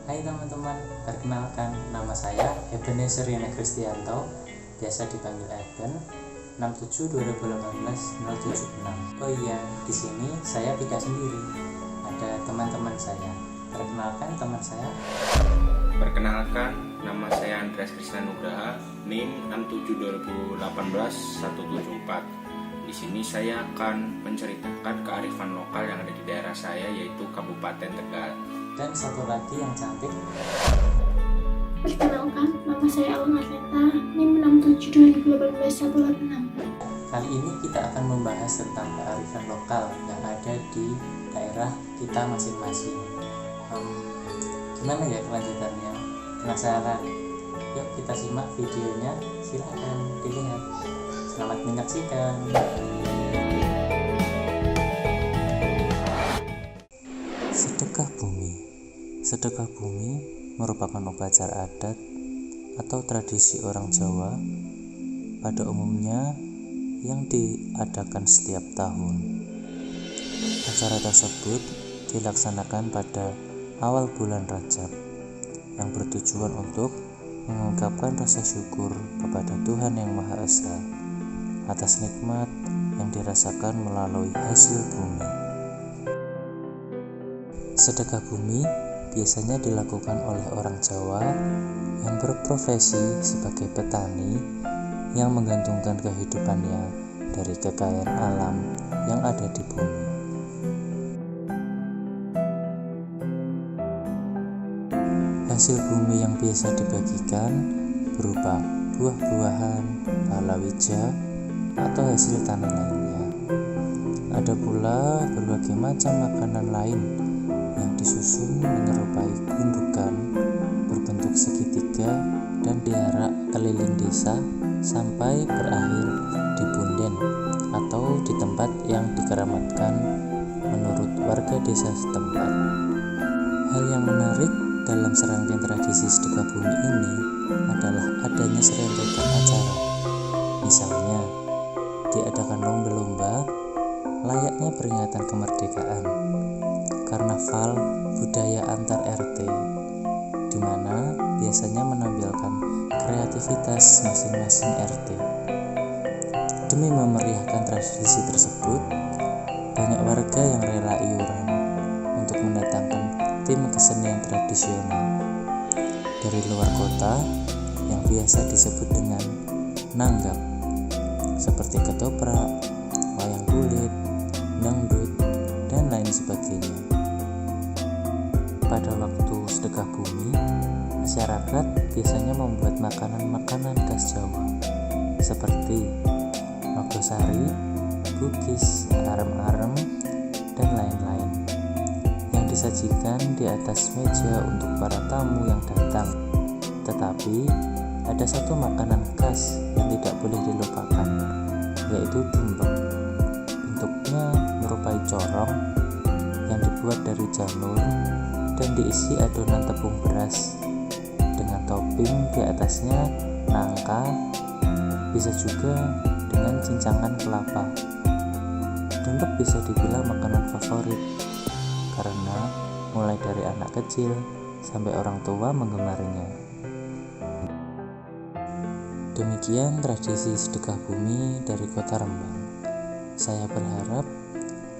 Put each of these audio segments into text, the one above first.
Hai teman-teman, perkenalkan nama saya Ebenezer Yana Kristianto, biasa dipanggil Eben, 67/2018-076. Oh iya, di sini saya tidak sendiri, ada teman-teman saya. Perkenalkan teman saya. Perkenalkan, nama saya Andreas Krisna Nugraha, NIM 67/2018-174. Di sini saya akan menceritakan kearifan lokal yang ada di daerah saya, yaitu Kabupaten Tegal. Dan satu lagi yang cantik. Perkenalkan, nama saya Alma Arleta, NIM 67/2018-186. Kali ini kita akan membahas tentang kearifan lokal yang ada di daerah kita masing-masing. Gimana ya kelanjutannya? Penasaran? Yuk kita simak videonya, silahkan dilihat. Selamat menyaksikan. Sedekah bumi. Sedekah bumi merupakan upacara adat atau tradisi orang Jawa pada umumnya yang diadakan setiap tahun. Acara tersebut dilaksanakan pada awal bulan Rajab yang bertujuan untuk mengungkapkan rasa syukur kepada Tuhan Yang Maha Esa atas nikmat yang dirasakan melalui hasil bumi. Sedekah bumi biasanya dilakukan oleh orang Jawa yang berprofesi sebagai petani yang menggantungkan kehidupannya dari kekayaan alam yang ada di bumi. Hasil bumi yang biasa dibagikan berupa buah-buahan, palawija, atau hasil tanah lainnya. Ada pula berbagai macam makanan lain yang disusun menyerupai gundukan berbentuk segitiga dan diarak keliling desa sampai berakhir di punden atau di tempat yang dikeramatkan menurut warga desa setempat. Hal yang menarik dalam serangkaian tradisi sedekah bumi ini adalah adanya serangkaian acara. Misalnya, diadakan lomba-lomba layaknya peringatan kemerdekaan, karnaval budaya antar RT, di mana biasanya menampilkan kreativitas masing-masing RT. Demi memeriahkan tradisi tersebut, banyak warga yang rela iuran untuk mendatangkan tim kesenian tradisional dari luar kota yang biasa disebut dengan nanggap, seperti ketoprak, wayang kulit, dangdut, dan lain sebagainya. Pada waktu sedekah bumi, masyarakat biasanya membuat makanan-makanan khas Jawa seperti nogosari, bugis, arem-arem, dan lain-lain yang disajikan di atas meja untuk para tamu yang datang. Tetapi ada satu makanan khas yang tidak boleh dilupakan, yaitu tumpeng. Bentuknya menyerupai corong yang dibuat dari janur dan diisi adonan tepung beras dengan topping di atasnya nangka, bisa juga dengan cincangan kelapa. Tumpeng bisa dibilang makanan favorit karena mulai dari anak kecil sampai orang tua menggemarinya. Demikian tradisi sedekah bumi dari Kota Rembang. Saya berharap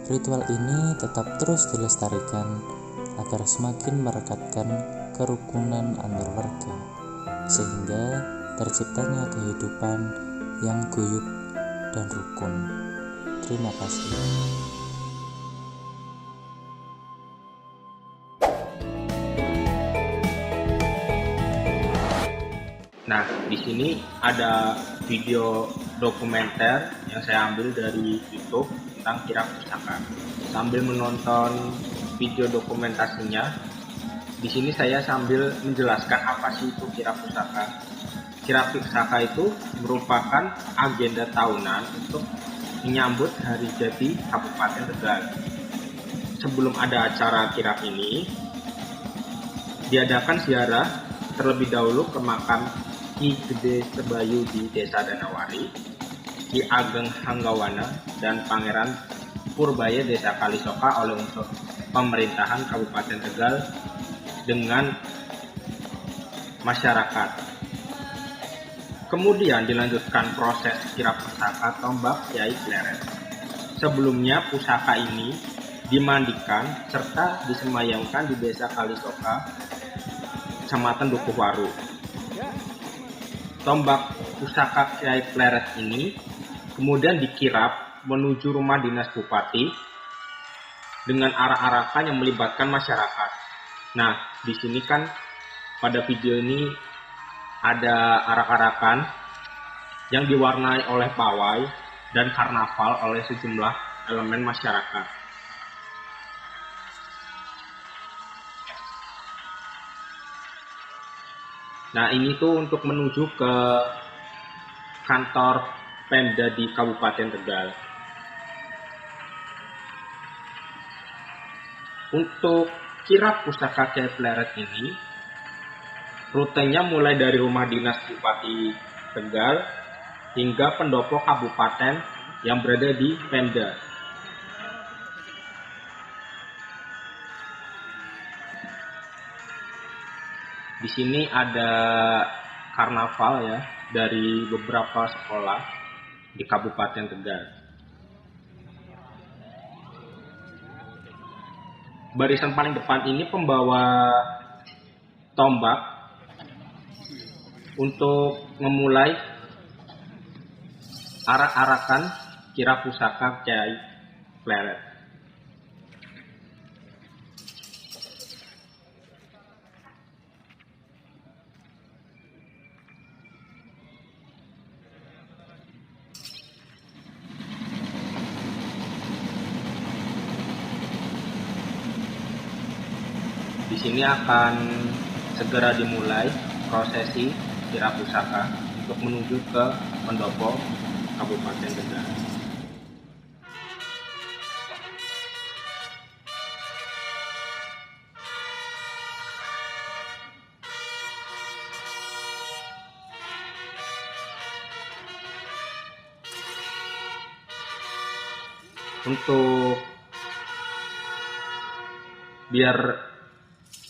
ritual ini tetap terus dilestarikan agar semakin merekatkan kerukunan antar warga, sehingga terciptanya kehidupan yang guyup dan rukun. Terima kasih. Nah, di sini ada video dokumenter yang saya ambil dari YouTube tentang kirap pusaka. Sambil menonton video dokumentasinya, di sini saya sambil menjelaskan apa sih itu kirap pusaka. Kirap pusaka itu merupakan agenda tahunan untuk menyambut hari jadi Kabupaten Tegal. Sebelum ada acara kirap ini, diadakan ziarah terlebih dahulu ke makam Ki Gede Sebayu di Desa Danawari, Ki Ageng Hanggawana, dan Pangeran Purbaya Desa Kalisoka oleh unsur pemerintahan Kabupaten Tegal dengan masyarakat. Kemudian dilanjutkan proses kirap pusaka tombak Kyai Pleret. Sebelumnya pusaka ini dimandikan serta disemayamkan di Desa Kalisoka, Kecamatan Dukuhwaru. Tombak pusaka Kyai Pleret ini kemudian dikirap menuju rumah dinas bupati dengan arak-arakan yang melibatkan masyarakat. Nah, di sini kan pada video ini ada arak-arakan yang diwarnai oleh pawai dan karnaval oleh sejumlah elemen masyarakat. Nah, ini tuh untuk menuju ke kantor Pemda di Kabupaten Tegal. Untuk kirap pusaka Kyai Pleret ini, rutenya mulai dari rumah dinas Bupati Tegal hingga pendopo kabupaten yang berada di Pemda. Di sini ada karnaval ya dari beberapa sekolah di Kabupaten Tegal. Barisan paling depan ini pembawa tombak untuk memulai arak-arakan kirap pusaka Kyai Pleret. Di sini akan segera dimulai prosesi kirap pusaka untuk menuju ke pendopo Kabupaten Tegal. Untuk biar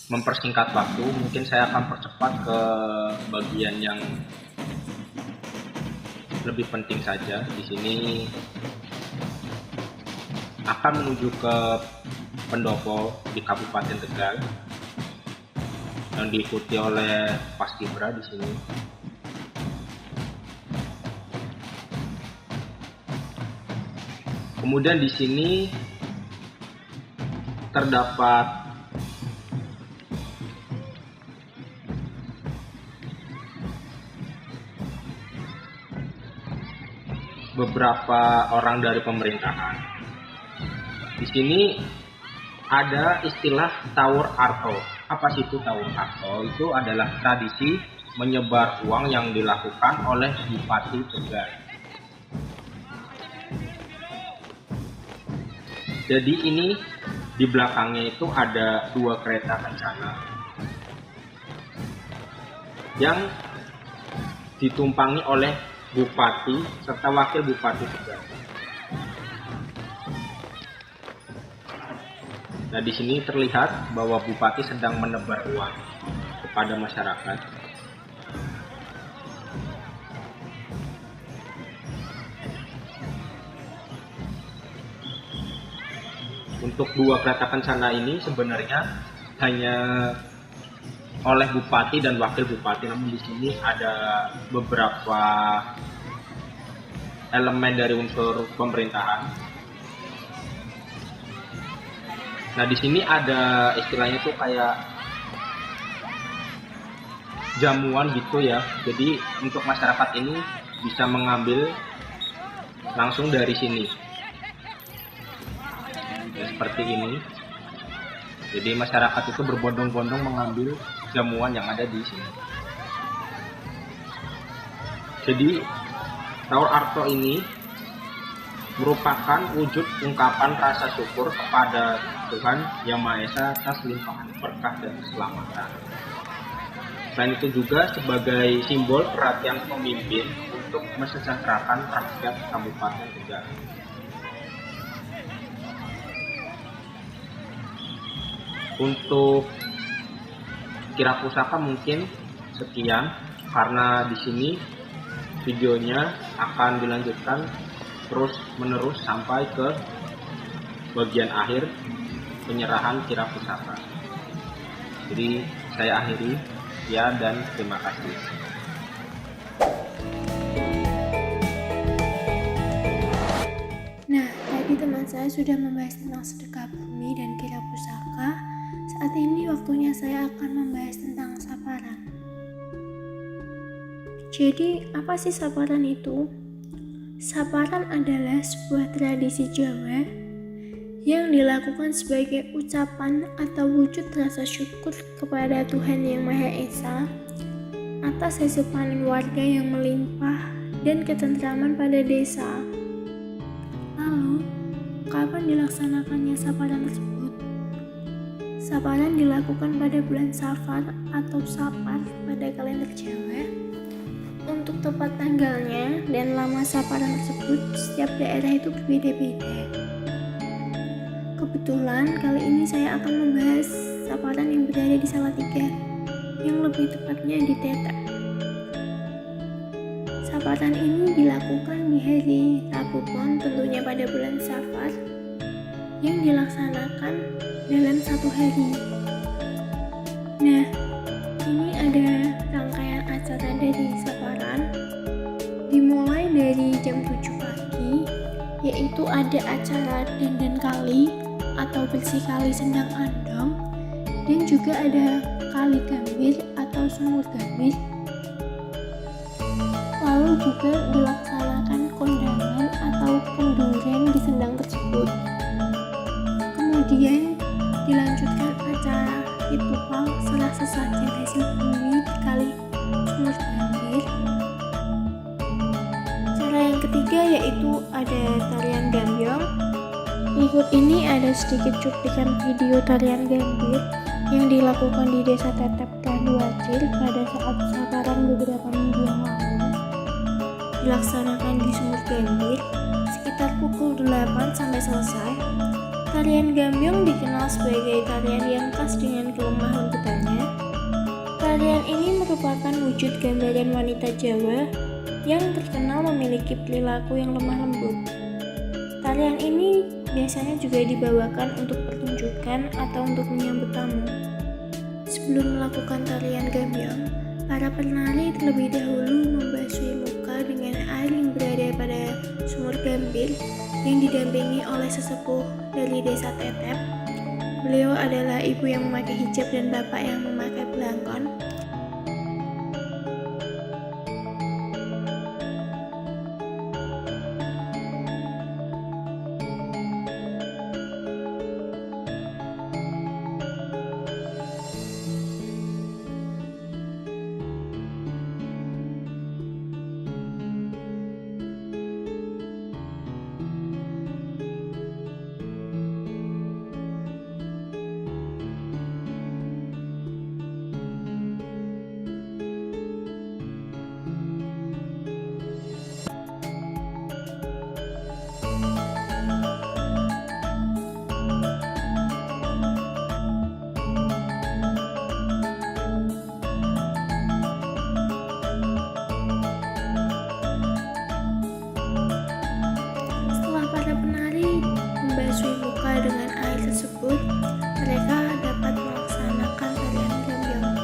mempersingkat waktu, mungkin saya akan percepat ke bagian yang lebih penting saja. Di sini akan menuju ke pendopo di Kabupaten Tegal yang diikuti oleh Paskibra di sini. Kemudian di sini terdapat beberapa orang dari pemerintahan. Di sini ada istilah Tawur Arto. Apa sih itu Tawur Arto? Itu adalah tradisi menyebar uang yang dilakukan oleh Bupati Tegal. Jadi ini di belakangnya itu ada 2 kereta kencana yang ditumpangi oleh Bupati serta Wakil Bupati Tegal. Nah, di sini terlihat bahwa Bupati sedang menebar uang kepada masyarakat. Untuk 2 kereta kencana ini sebenarnya hanya oleh Bupati dan Wakil Bupati, namun di sini ada beberapa elemen dari unsur pemerintahan. Nah, di sini ada istilahnya tuh kayak jamuan gitu ya. Jadi untuk masyarakat ini bisa mengambil langsung dari sini. Ya, seperti ini. Jadi masyarakat itu berbondong-bondong mengambil jamuan yang ada di sini. Jadi Tawur Arto ini merupakan wujud ungkapan rasa syukur kepada Tuhan Yang Maha Esa atas limpahan berkah dan keselamatan. Selain itu juga sebagai simbol perhatian pemimpin untuk mesejahterakan rakyat Kabupaten Tegal. Untuk kirap pusaka mungkin sekian, karena di sini videonya akan dilanjutkan terus menerus sampai ke bagian akhir penyerahan kirap pusaka. Jadi saya akhiri ya, dan terima kasih. Nah, tadi teman saya sudah membahas tentang sedekah bumi dan kirap pusaka. Saat ini waktunya saya akan membahas tentang saparan. Jadi, apa sih saparan itu? Saparan adalah sebuah tradisi Jawa yang dilakukan sebagai ucapan atau wujud rasa syukur kepada Tuhan Yang Maha Esa atas hasil panen warga yang melimpah dan ketentraman pada desa. Lalu, kapan dilaksanakannya saparan tersebut? Saparan dilakukan pada bulan Safar atau Sapar pada kalender Jawa. Untuk tepat tanggalnya dan lama saparan tersebut, setiap daerah itu berbeda-beda. Kebetulan kali ini saya akan membahas saparan yang berada di Salatiga, yang lebih tepatnya di Tetek. Saparan ini dilakukan di hari Rabu Pon, tentunya pada bulan Safar, yang dilaksanakan dalam satu hari. Nah, ini ada rangkaian acara dari saparan, dimulai dari jam 7 pagi, yaitu ada acara dandan kali atau bersih kali Sendang Andong, dan juga ada kali gambir atau sumur gambir. Lalu juga dilaksanakan kondangan atau kenduren di sendang tersebut. Kemudian dilanjutkan acara ritual serah sesajen hasil bumi di kali sumur gambir. Cara yang ketiga yaitu ada tarian gambyong. Berikut ini ada sedikit cuplikan video tarian gambir yang dilakukan di Desa Tetep Kanduacil pada saat saparan beberapa minggu yang lalu. Dilaksanakan di sumur gambir sekitar pukul 8 sampai selesai. Tarian gambyong dikenal sebagai tarian yang khas dengan kelemah lembutannya. Tarian ini merupakan wujud gambaran wanita Jawa yang terkenal memiliki perilaku yang lemah lembut. Tarian ini biasanya juga dibawakan untuk pertunjukan atau untuk menyambut tamu. Sebelum melakukan tarian gambyong, para penari terlebih dahulu membasuh muka dengan air yang berada pada sumur gambir yang didampingi oleh sesepuh dari Desa Tetep. Beliau adalah ibu yang memakai hijab dan bapak yang memakai belangkon. Membasuh muka dengan air tersebut, mereka dapat melaksanakan tarian gambyong.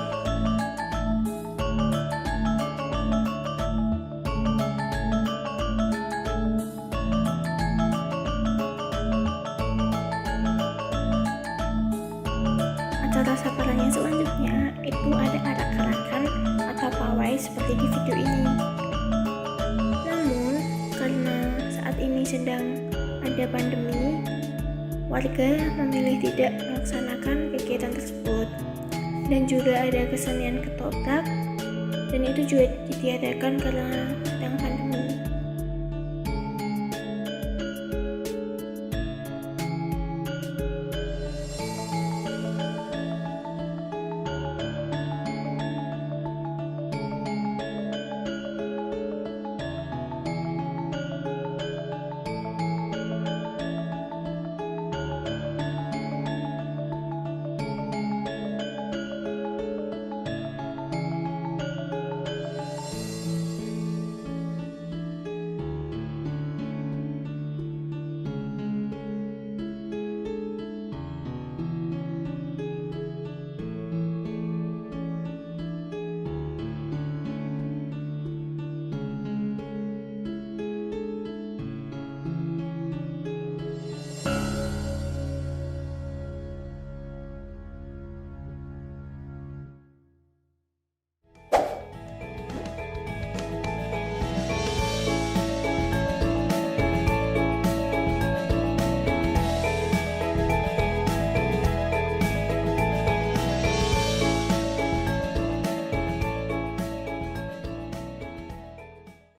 Acara saparan yang selanjutnya itu ada arak-arakan atau pawai seperti di video ini. Namun, karena saat ini sedang ada pandemi, warga memilih tidak melaksanakan kegiatan tersebut, dan juga ada kesenian ketoprak, dan itu juga ditiadakan karena